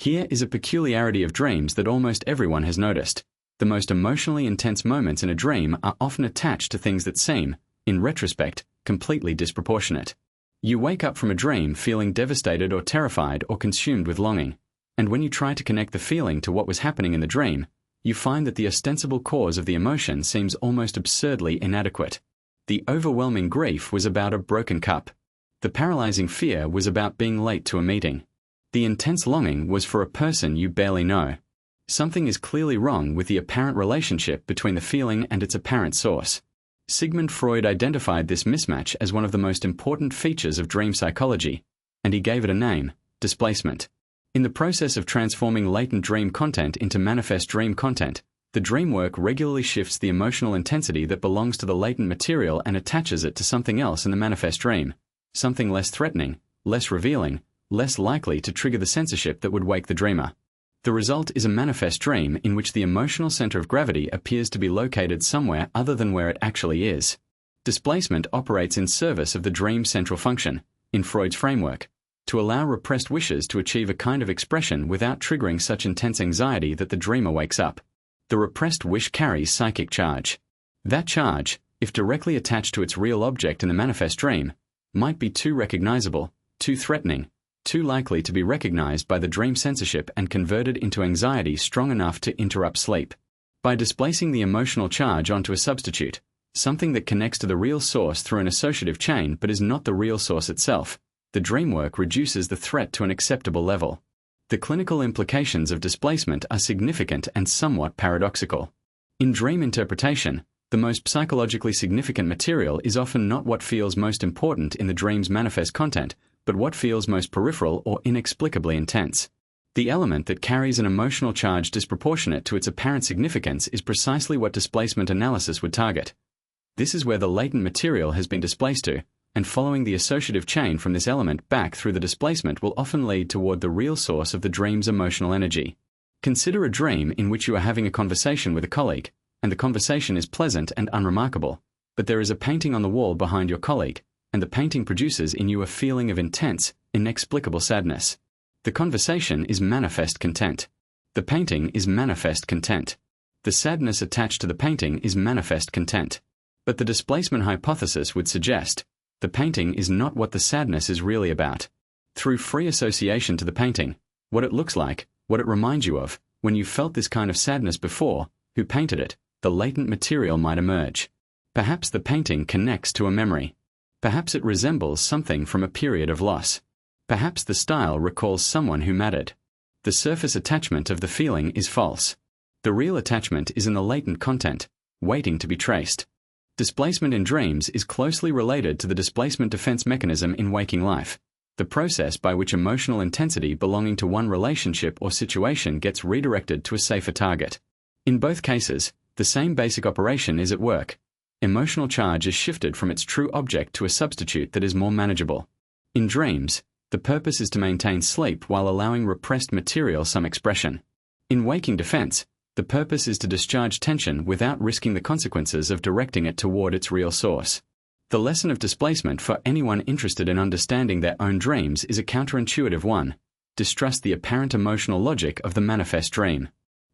Here is a peculiarity of dreams that almost everyone has noticed. The most emotionally intense moments in a dream are often attached to things that seem, in retrospect, completely disproportionate. You wake up from a dream feeling devastated or terrified or consumed with longing, and when you try to connect the feeling to what was happening in the dream, you find that the ostensible cause of the emotion seems almost absurdly inadequate. The overwhelming grief was about a broken cup. The paralyzing fear was about being late to a meeting. The intense longing was for a person you barely know. Something is clearly wrong with the apparent relationship between the feeling and its apparent source. Sigmund Freud identified this mismatch as one of the most important features of dream psychology, and he gave it a name: displacement. In the process of transforming latent dream content into manifest dream content, the dream work regularly shifts the emotional intensity that belongs to the latent material and attaches it to something else in the manifest dream, something less threatening, less revealing, less likely to trigger the censorship that would wake the dreamer. The result is a manifest dream in which the emotional center of gravity appears to be located somewhere other than where it actually is. Displacement operates in service of the dream's central function, in Freud's framework, to allow repressed wishes to achieve a kind of expression without triggering such intense anxiety that the dreamer wakes up. The repressed wish carries psychic charge. That charge, if directly attached to its real object in the manifest dream, might be too recognizable, too threatening, too likely to be recognized by the dream censorship and converted into anxiety strong enough to interrupt sleep. By displacing the emotional charge onto a substitute, something that connects to the real source through an associative chain but is not the real source itself, the dream work reduces the threat to an acceptable level. The clinical implications of displacement are significant and somewhat paradoxical. In dream interpretation, the most psychologically significant material is often not what feels most important in the dream's manifest content, but what feels most peripheral or inexplicably intense. The element that carries an emotional charge disproportionate to its apparent significance is precisely what displacement analysis would target. This is where the latent material has been displaced to, and following the associative chain from this element back through the displacement will often lead toward the real source of the dream's emotional energy. Consider a dream in which you are having a conversation with a colleague, and the conversation is pleasant and unremarkable, but there is a painting on the wall behind your colleague, and the painting produces in you a feeling of intense, inexplicable sadness. The conversation is manifest content. The painting is manifest content. The sadness attached to the painting is manifest content. But the displacement hypothesis would suggest the painting is not what the sadness is really about. Through free association to the painting, what it looks like, what it reminds you of, when you felt this kind of sadness before, who painted it, the latent material might emerge. Perhaps the painting connects to a memory. Perhaps it resembles something from a period of loss. Perhaps the style recalls someone who mattered. The surface attachment of the feeling is false. The real attachment is in the latent content, waiting to be traced. Displacement in dreams is closely related to the displacement defense mechanism in waking life, the process by which emotional intensity belonging to one relationship or situation gets redirected to a safer target. In both cases, the same basic operation is at work. Emotional charge is shifted from its true object to a substitute that is more manageable. In dreams, the purpose is to maintain sleep while allowing repressed material some expression. In waking defense, the purpose is to discharge tension without risking the consequences of directing it toward its real source. The lesson of displacement for anyone interested in understanding their own dreams is a counterintuitive one: distrust the apparent emotional logic of the manifest dream.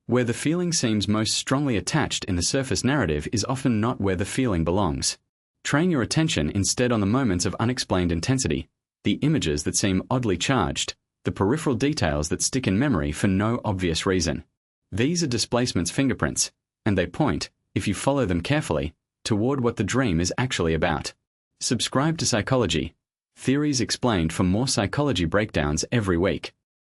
Where the feeling seems most strongly attached in the surface narrative is often not where the feeling belongs. Train your attention instead on the moments of unexplained intensity, the images that seem oddly charged, the peripheral details that stick in memory for no obvious reason. These are displacement's fingerprints, and they point, if you follow them carefully, toward what the dream is actually about. Subscribe to Psychology. Theories Explained for more psychology breakdowns every week.